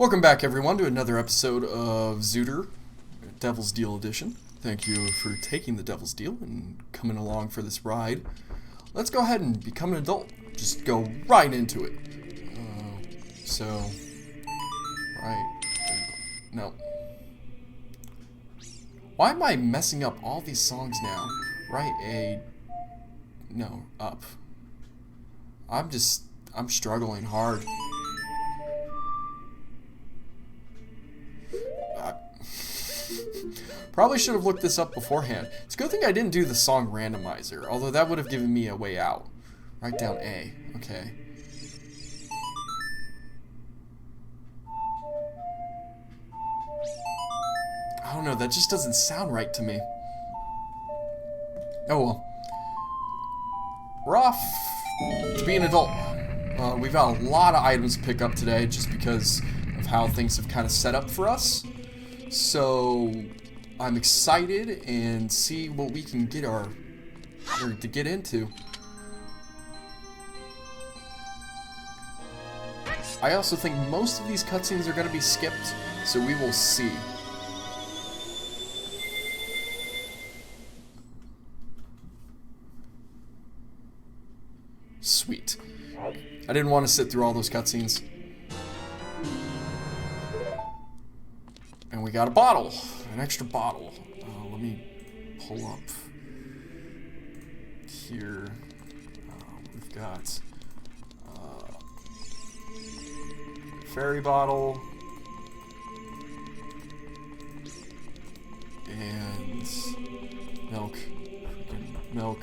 Welcome back, everyone, to another episode of Zooter, Devil's Deal Edition. Thank you for taking the Devil's Deal and coming along for this ride. Let's go ahead and become an adult. Just go right into it. Right. No. Why am I messing up all these songs now? Right, A. No, up. I'm struggling hard. Probably should have looked this up beforehand. It's a good thing I didn't do the song Randomizer, although that would have given me a way out. Write down A. Okay. I don't know, that just doesn't sound right to me. Oh well. We're off to be an adult. We've got a lot of items to pick up today just because of how things have kind of set up for us. So I'm excited and see what we can get to get into. I also think most of these cutscenes are going to be skipped, so we will see. Sweet. I didn't want to sit through all those cutscenes. And we got a bottle. An extra bottle. Let me pull up here. We've got fairy bottle and milk. Milk.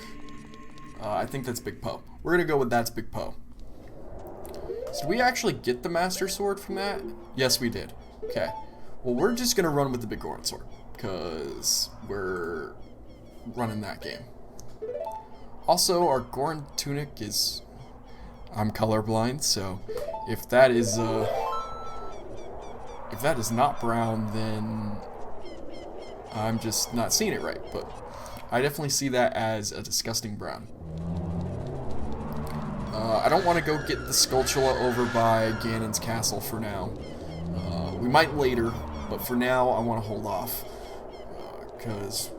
I think that's Big Po. We're gonna go with that's Big Po. So did we actually get the Master Sword from that? Yes, we did. Okay. Well, we're just gonna run with the Big Goron Sword, because we're running that game. Also, our Goron tunic is... I'm colorblind, so if that is not brown, then I'm just not seeing it right, but I definitely see that as a disgusting brown. I don't want to go get the Skulltula over by Ganon's castle for now. We might later, but for now I want to hold off, because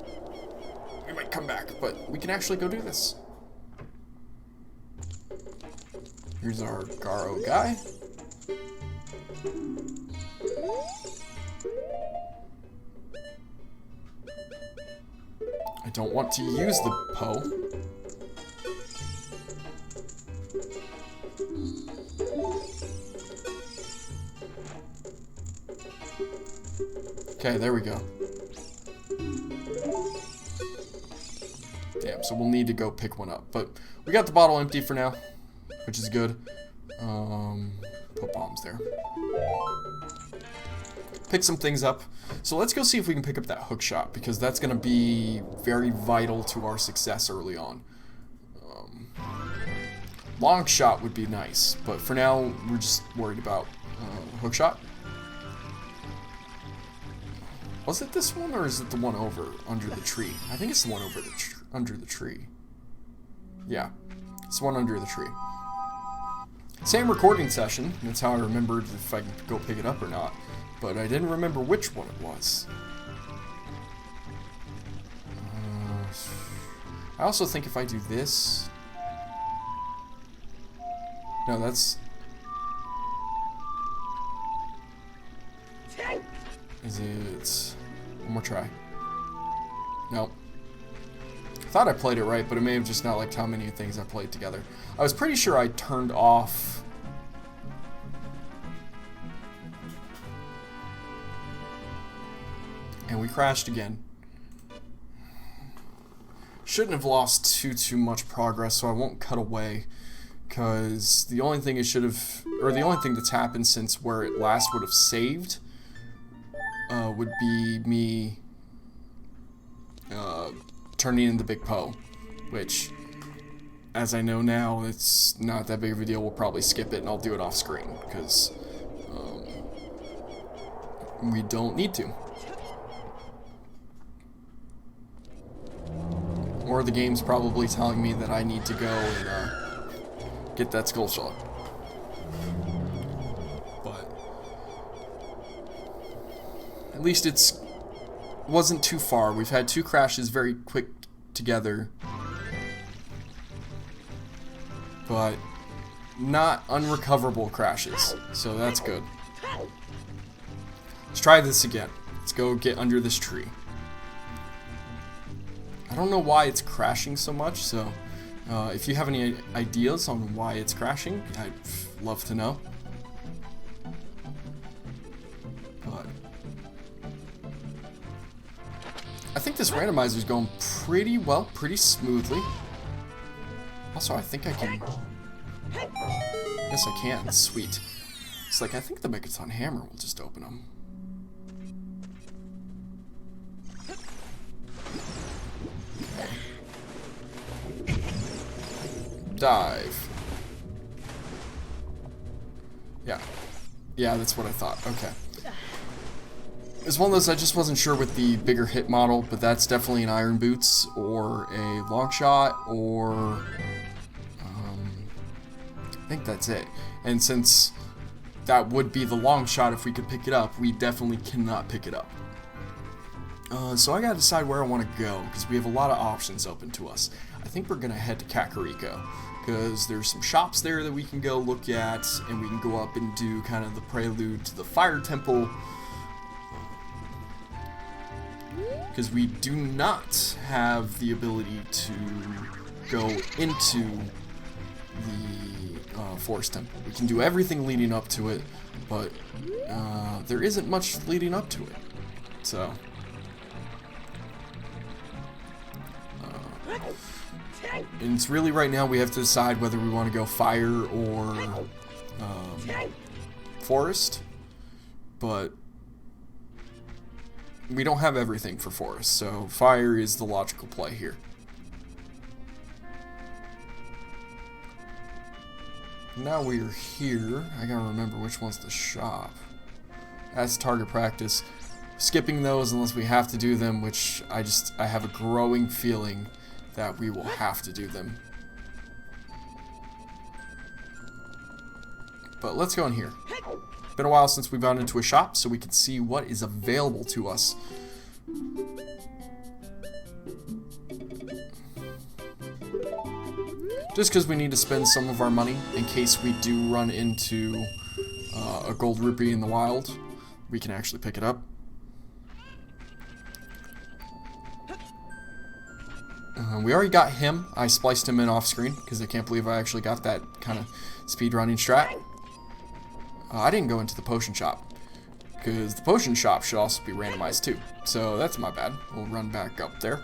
we might come back, but we can actually go do this. Here's our Garo guy. I don't want to use the Po. Okay, there we go. Damn, so we'll need to go pick one up. But we got the bottle empty for now, which is good. Put bombs there. Pick some things up. So let's go see if we can pick up that hook shot, because that's going to be very vital to our success early on. Long shot would be nice, but for now, we're just worried about hook shot. Was it this one, or is it the one over under the tree? I think it's the one over under the tree. Yeah, it's the one under the tree. Same recording session. That's how I remembered if I could go pick it up or not. But I didn't remember which one it was. I also think if I do this... No, that's... Is it... One more try. Nope. I thought I played it right, but it may have just not liked how many things I played together. I was pretty sure I turned off... And we crashed again. Shouldn't have lost too much progress, so I won't cut away. Because the only thing the only thing that's happened since where it last would have saved would be me turning into Big Po, which, as I know now, it's not that big of a deal. We'll probably skip it and I'll do it off screen, because we don't need to. Or the game's probably telling me that I need to go and get that skull shot. But At least wasn't too far. We've had 2 crashes very quick together. But not unrecoverable crashes. So that's good. Let's try this again. Let's go get under this tree. I don't know why it's crashing so much, so if you have any ideas on why it's crashing, I'd love to know. But I think this randomizer is going pretty well, pretty smoothly. Also, I think I can... Yes, I can. Sweet. It's like, I think the Megaton Hammer will just open them. Dive. Yeah, that's what I thought. Okay. It's one of those I just wasn't sure with the bigger hit model, but that's definitely an Iron Boots or a Long Shot or I think that's it. And since that would be the Long Shot if we could pick it up, we definitely cannot pick it up. So I gotta decide where I want to go because we have a lot of options open to us. I think we're gonna head to Kakariko because there's some shops there that we can go look at, and we can go up and do kind of the prelude to the Fire Temple. Because we do not have the ability to go into the Forest Temple. We can do everything leading up to it, but there isn't much leading up to it. So... and it's really right now we have to decide whether we want to go fire or forest, but we don't have everything for forest, so fire is the logical play here. Now we're here. I gotta remember which one's the shop. That's target practice. Skipping those unless we have to do them, which I have a growing feeling that we will have to do them. But let's go in here. Been a while since we've gone into a shop, so we can see what is available to us. Just because we need to spend some of our money in case we do run into a gold rupee in the wild, we can actually pick it up. We already got him. I spliced him in off screen because I can't believe I actually got that kind of speed running strat. I didn't go into the potion shop because the potion shop should also be randomized too. So that's my bad. We'll run back up there.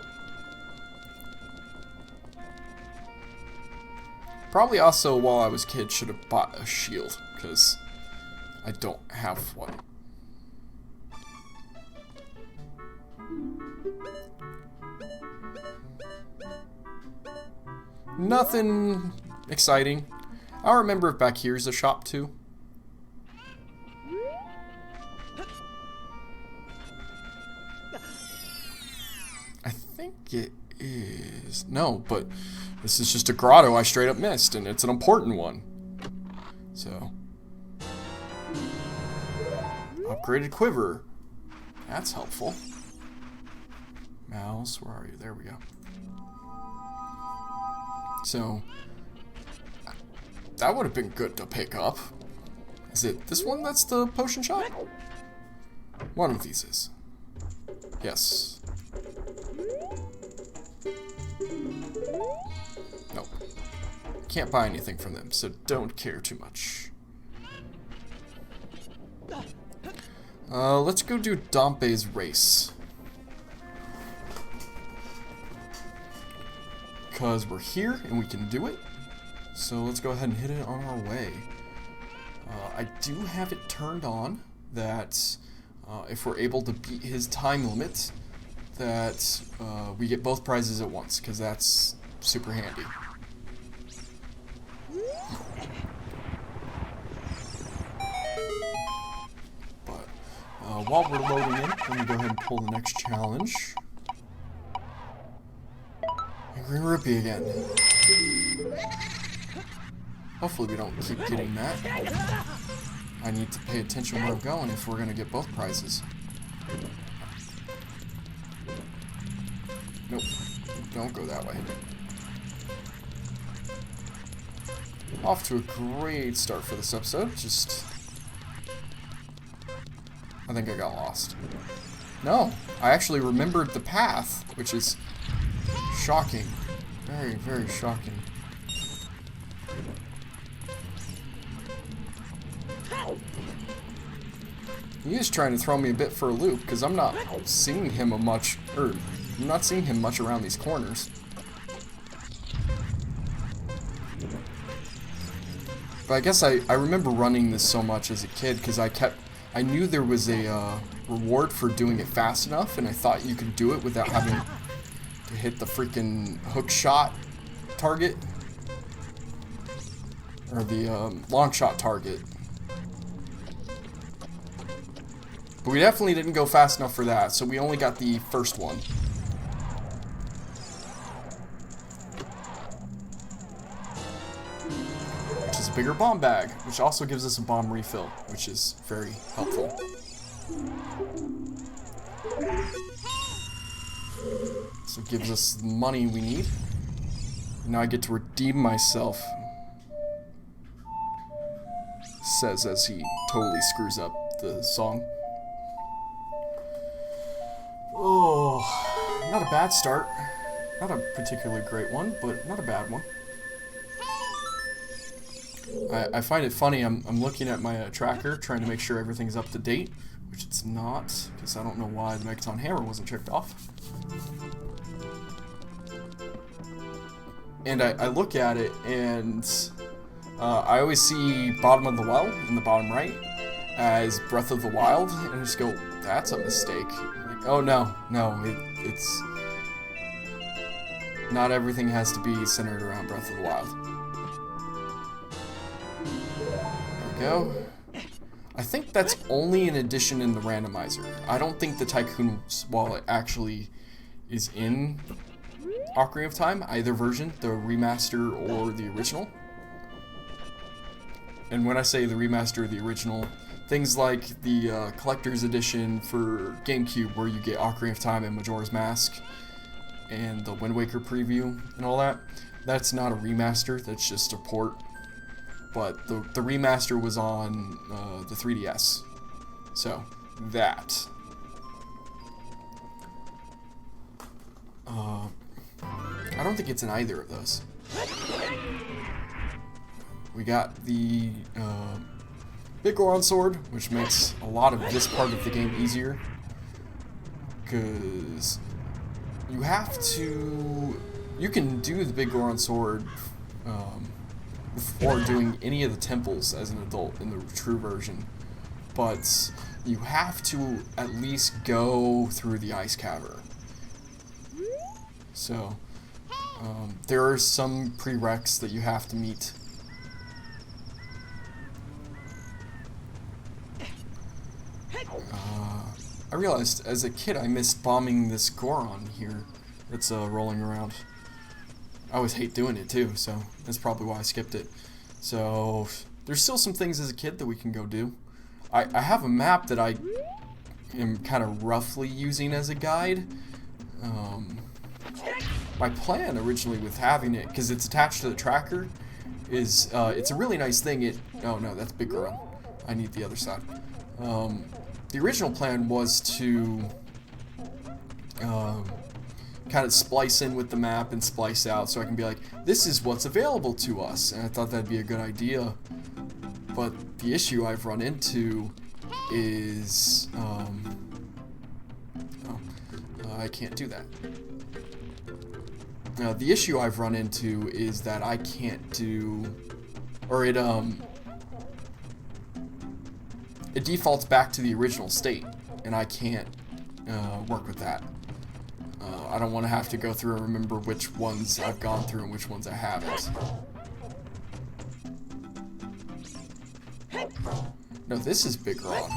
Probably also while I was a kid should have bought a shield because I don't have one. Nothing exciting. I don't remember if back here's a shop too. I think it is. No, but this is just a grotto I straight up missed, and it's an important one. So. Upgraded quiver. That's helpful. Mouse, where are you? There we go. So, that would have been good to pick up. Is it this one that's the potion shop? One of these is. Yes. Nope. Can't buy anything from them, so don't care too much. Let's go do Dompe's race. Because we're here and we can do it. So let's go ahead and hit it on our way. I do have it turned on that if we're able to beat his time limit, that we get both prizes at once, because that's super handy. But while we're loading in, let me go ahead and pull the next challenge. Green rupee again. Hopefully we don't keep getting that. I need to pay attention where I'm going if we're going to get both prizes. Nope. Don't go that way. Off to a great start for this episode. Just... I think I got lost. No, I actually remembered the path, which is shocking. Very, very shocking. He is trying to throw me a bit for a loop, because I'm not seeing him much around these corners. But I guess I remember running this so much as a kid, because I knew there was a reward for doing it fast enough, and I thought you could do it without having to hit the freaking hook shot target. Or the long shot target. But we definitely didn't go fast enough for that, so we only got the first one. Which is a bigger bomb bag, which also gives us a bomb refill, which is very helpful. So it gives us the money we need. And now I get to redeem myself. Says as he totally screws up the song. Oh, not a bad start. Not a particularly great one, but not a bad one. I find it funny, I'm looking at my tracker, trying to make sure everything's up to date, which it's not, because I don't know why the Megaton Hammer wasn't checked off. And I look at it, and I always see bottom of the well, in the bottom right, as Breath of the Wild, and I just go, that's a mistake. Like, oh no, it's... Not everything has to be centered around Breath of the Wild. There we go. I think that's only an addition in the randomizer. I don't think the Tycoon's wallet actually is in Ocarina of Time, either version, the remaster or the original. And when I say the remaster or the original, things like the collector's edition for GameCube, where you get Ocarina of Time and Majora's Mask, and the Wind Waker preview and all that, that's not a remaster, that's just a port. But the remaster was on the 3DS. So, that. I don't think it's in either of those. We got the Big Goron Sword, which makes a lot of this part of the game easier. Because you have to... You can do the Big Goron Sword before doing any of the temples as an adult in the true version. But you have to at least go through the Ice Cavern. So, there are some prereqs that you have to meet. I realized as a kid I missed bombing this Goron here that's rolling around. I always hate doing it too, so that's probably why I skipped it. So there's still some things as a kid that we can go do. I have a map that I am kind of roughly using as a guide. My plan originally with having it, because it's attached to the tracker, is it's a really nice thing. Oh no, that's Big Goron. I need the other side. The original plan was to kind of splice in with the map and splice out, so I can be like, this is what's available to us, and I thought that'd be a good idea. But the issue I've run into is I can't do that. The issue I've run into is that I can't do, or it defaults back to the original state, and I can't work with that. I don't want to have to go through and remember which ones I've gone through and which ones I haven't. No, this is Big Goron.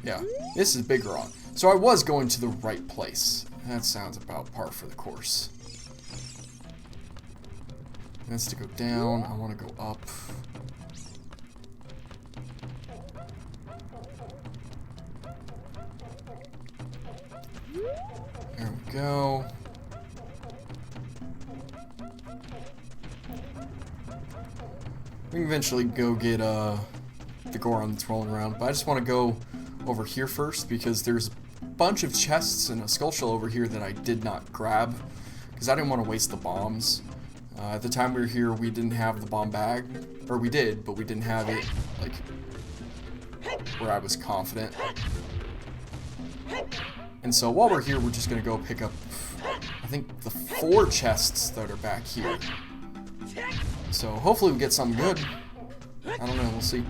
Yeah, this is Big Goron. So I was going to the right place. That sounds about par for the course. That's to go down. I want to go up. There we go. We can eventually go get the Goron that's rolling around, but I just want to go over here first because there's a bunch of chests and a skull shell over here that I did not grab because I didn't want to waste the bombs. At the time we were here, we didn't have the bomb bag, or we did, but we didn't have it like where I was confident. And so while we're here, we're just gonna go pick up, I think, the 4 chests that are back here. So hopefully we get something good. I don't know, we'll see.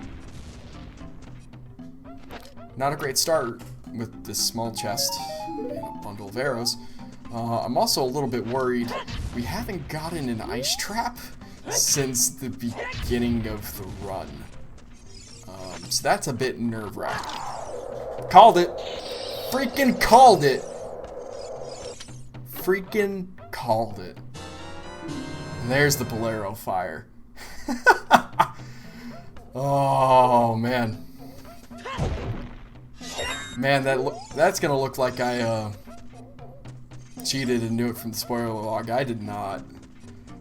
Not a great start with this small chest and a bundle of arrows. I'm also a little bit worried. We haven't gotten an ice trap since the beginning of the run. So that's a bit nerve-wracking. Called it! Freaking called it! Freaking called it. And there's the Bolero fire. Oh, man. Man, that's gonna look like I cheated and knew it from the spoiler log. I did not.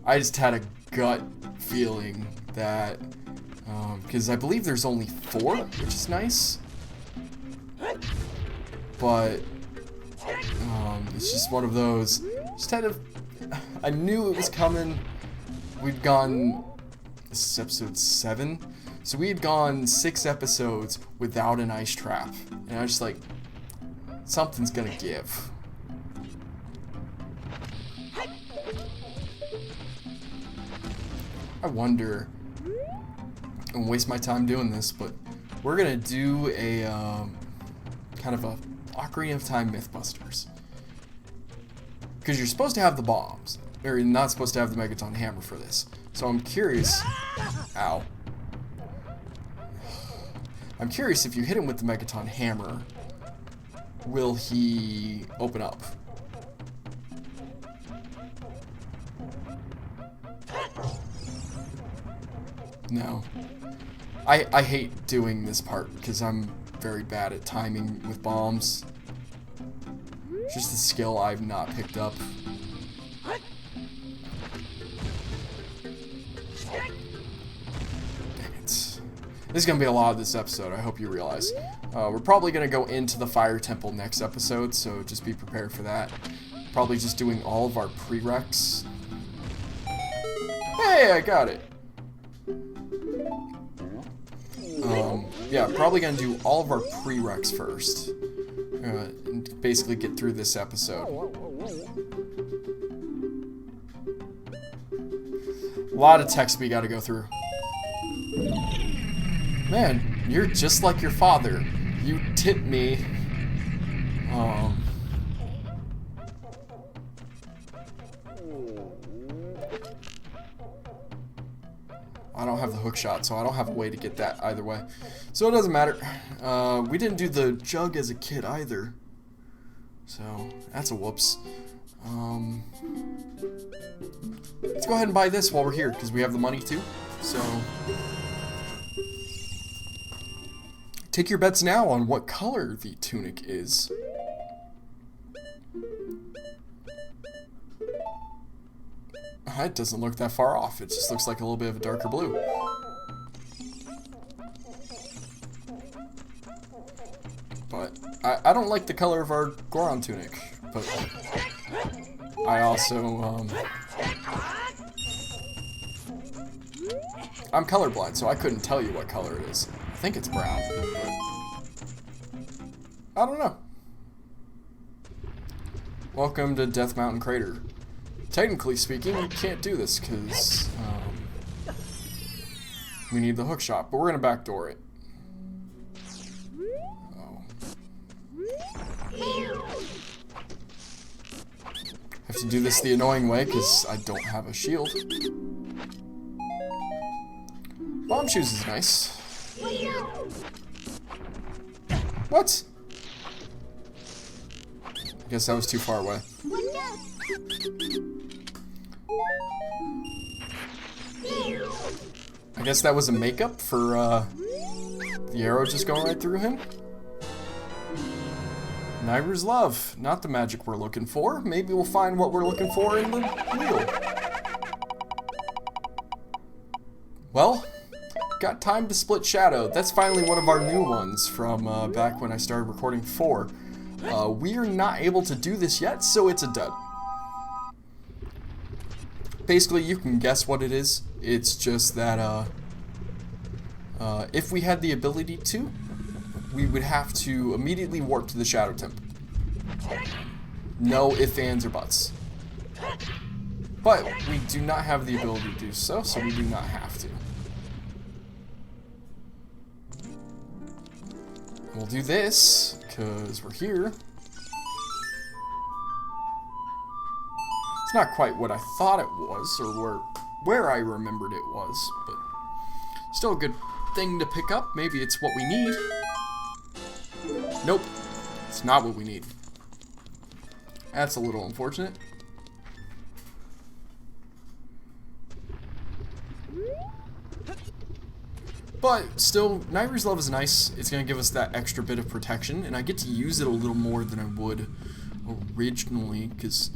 I just had a gut feeling that, because I believe there's only 4, which is nice. But it's just one of those. Just had to. I knew it was coming. We'd gone. This is episode 7, so we had gone 6 episodes without an ice trap, and I was just like, something's gonna give. I wonder. I'm gonna waste my time doing this, but we're gonna do a kind of a Ocarina of Time Mythbusters. Because you're supposed to have the bombs, or you're not supposed to have the Megaton Hammer for this. So I'm curious. Ow. I'm curious if you hit him with the Megaton Hammer, will he open up? No. I hate doing this part because I'm very bad at timing with bombs. It's just a skill I've not picked up. Dang it. This is going to be a lot of this episode, I hope you realize. We're probably going to go into the Fire Temple next episode, so just be prepared for that. Probably just doing all of our prereqs. Hey, I got it! Yeah, probably gonna do all of our prereqs first. And basically get through this episode. A lot of text we gotta go through. Man, you're just like your father. You tipped me. I don't have the hook shot, so I don't have a way to get that either way. So it doesn't matter. We didn't do the jug as a kid either. So that's a whoops. Let's go ahead and buy this while we're here, because we have the money too. So take your bets now on what color the tunic is. It doesn't look that far off. It just looks like a little bit of a darker blue. But I don't like the color of our Goron tunic. But I also I'm colorblind, so I couldn't tell you what color it is. I think it's brown. But I don't know. Welcome to Death Mountain Crater. Technically speaking, we can't do this because we need the hook shot, but we're gonna backdoor it. Oh. Have to do this the annoying way because I don't have a shield. Bomb shoes is nice. What? I guess that was too far away. I guess that was a makeup for the arrow just going right through him. Nyber's love, not the magic we're looking for. Maybe we'll find what we're looking for in the wheel. Well, got time to split shadow. That's finally one of our new ones from back when I started recording 4. We are not able to do this yet, so it's a dud. Basically, you can guess what it is. It's just that if we had the ability to, we would have to immediately warp to the Shadow Temple. No ifs, ands, or buts. But we do not have the ability to do so, so we do not have to. We'll do this, because we're here. It's not quite what I thought it was, or where I remembered it was, but still a good thing to pick up. Maybe it's what we need. Nope, it's not what we need. That's a little unfortunate. But still, Nyber's Love is nice. It's going to give us that extra bit of protection, and I get to use it a little more than I would originally, because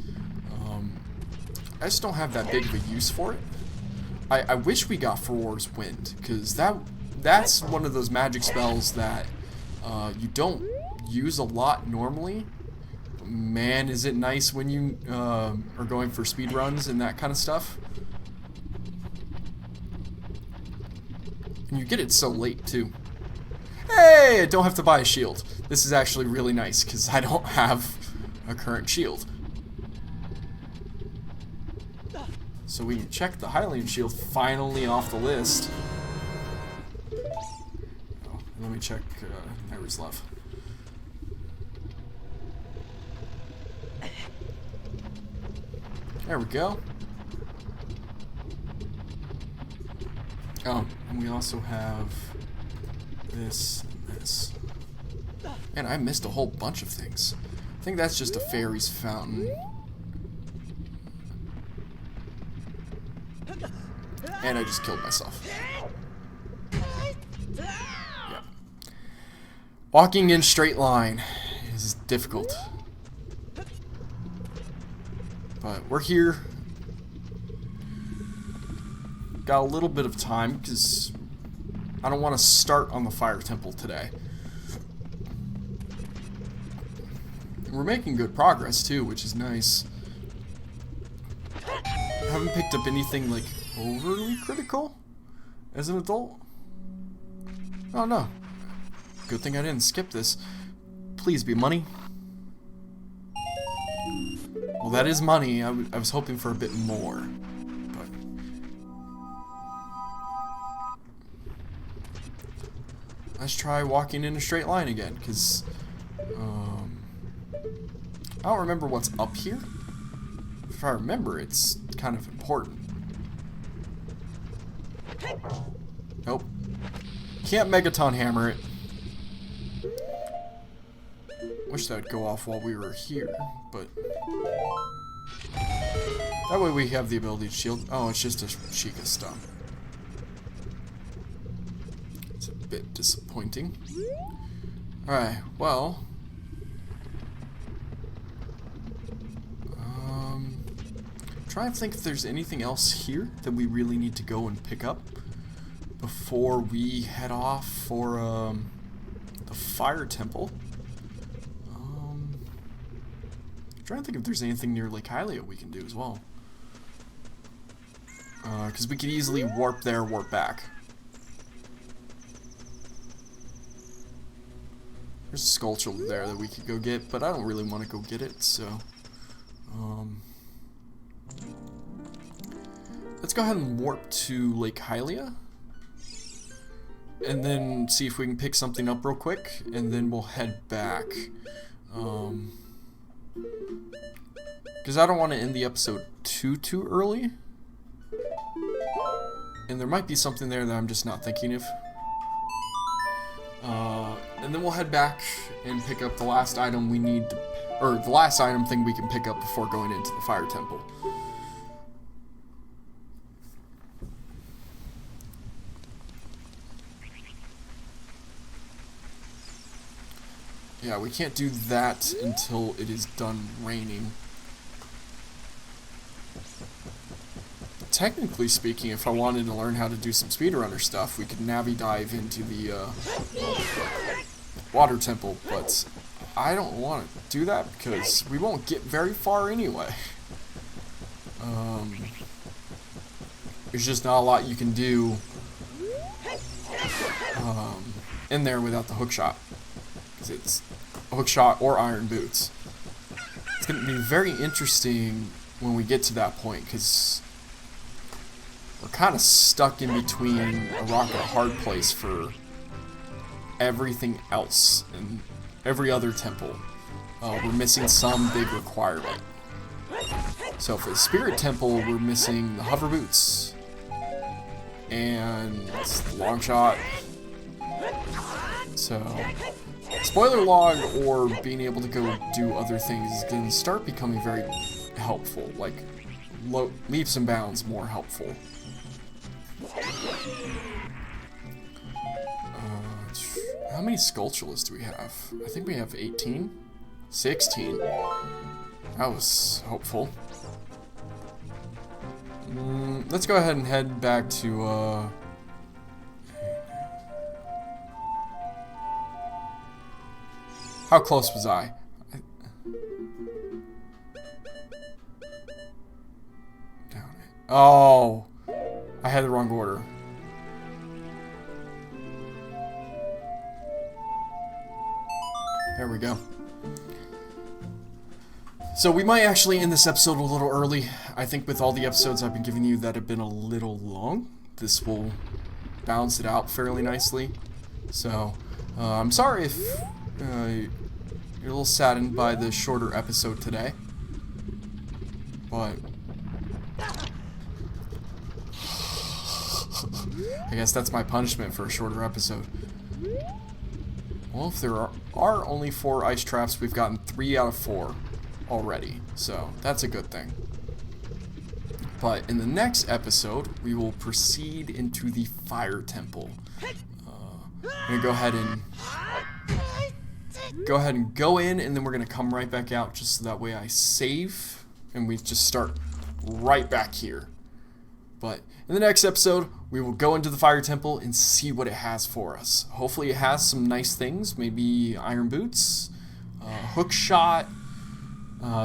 I just don't have that big of a use for it. I wish we got Furor's Wind, because that's one of those magic spells that you don't use a lot normally. Man, is it nice when you are going for speed runs and that kind of stuff. And you get it so late, too. Hey, I don't have to buy a shield. This is actually really nice, because I don't have a current shield. So we can check the Hylian shield finally off the list. Oh, let me check Nyber's Love. There we go. Oh, and we also have this and this. And I missed a whole bunch of things. I think that's just a fairy's fountain. And I just killed myself. Yeah. Walking in straight line is difficult. But we're here. Got a little bit of time because I don't want to start on the Fire Temple today. We're making good progress too, which is nice. I haven't picked up anything like overly critical as an adult. Oh no. Good thing I didn't skip this. Please be money. Well, that is money. I was hoping for a bit more. But let's try walking in a straight line again, because I don't remember what's up here. If I remember, it's kind of important. Nope. Can't Megaton Hammer it. Wish that would go off while we were here, but that way we have the ability to shield. Oh, it's just a Sheikah stun. It's a bit disappointing. Alright, well. Try and think if there's anything else here that we really need to go and pick up before we head off for the Fire Temple. Trying to think if there's anything near Lake Hylia we can do as well. Because we could easily warp there, warp back. There's a Skulltula there that we could go get, but I don't really want to go get it, so let's go ahead and warp to Lake Hylia, and then see if we can pick something up real quick, and then we'll head back. Because I don't want to end the episode too early, and there might be something there that I'm just not thinking of. And then we'll head back and pick up the last item we need to, or the last item thing we can pick up before going into the Fire Temple. Yeah, we can't do that until it is done raining. Technically speaking, if I wanted to learn how to do some speedrunner stuff, we could Navi dive into the water temple, but I don't want to do that because we won't get very far anyway. There's just not a lot you can do in there without the hook shot. Because it's a hook shot or iron boots. It's going to be very interesting when we get to that point, because we're kind of stuck in between a rock and a hard place for everything else and every other temple. We're missing some big requirement. So for the Spirit Temple, we're missing the hover boots and the long shot. So spoiler log or being able to go do other things is going to start becoming very helpful, like leaps and bounds more helpful. How many Sculptulas do we have? I think we have 18? 16. That was hopeful. Let's go ahead and head back to, how close was I? Down it. Oh! I had the wrong order. There we go. So we might actually end this episode a little early. I think with all the episodes I've been giving you that have been a little long, this will balance it out fairly nicely. So, I'm sorry if you're a little saddened by the shorter episode today. But I guess that's my punishment for a shorter episode. Well, if there are only 4 ice traps, we've gotten 3 out of 4 already, so that's a good thing. But in the next episode, we will proceed into the Fire Temple. I'm gonna go ahead and go in, and then we're gonna come right back out, just so that way I save, and we just start right back here. But in the next episode, we will go into the Fire Temple and see what it has for us. Hopefully it has some nice things, maybe iron boots, hook shot,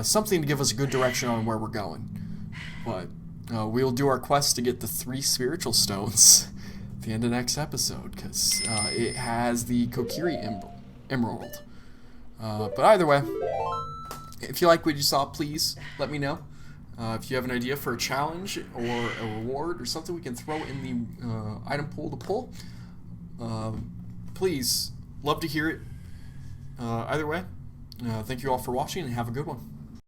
something to give us a good direction on where we're going. But we'll do our quest to get the 3 spiritual stones at the end of next episode, because it has the Kokiri Emerald. But either way, if you like what you saw, please let me know. If you have an idea for a challenge or a reward or something we can throw in the item pool to pull, please, love to hear it. Either way, thank you all for watching and have a good one.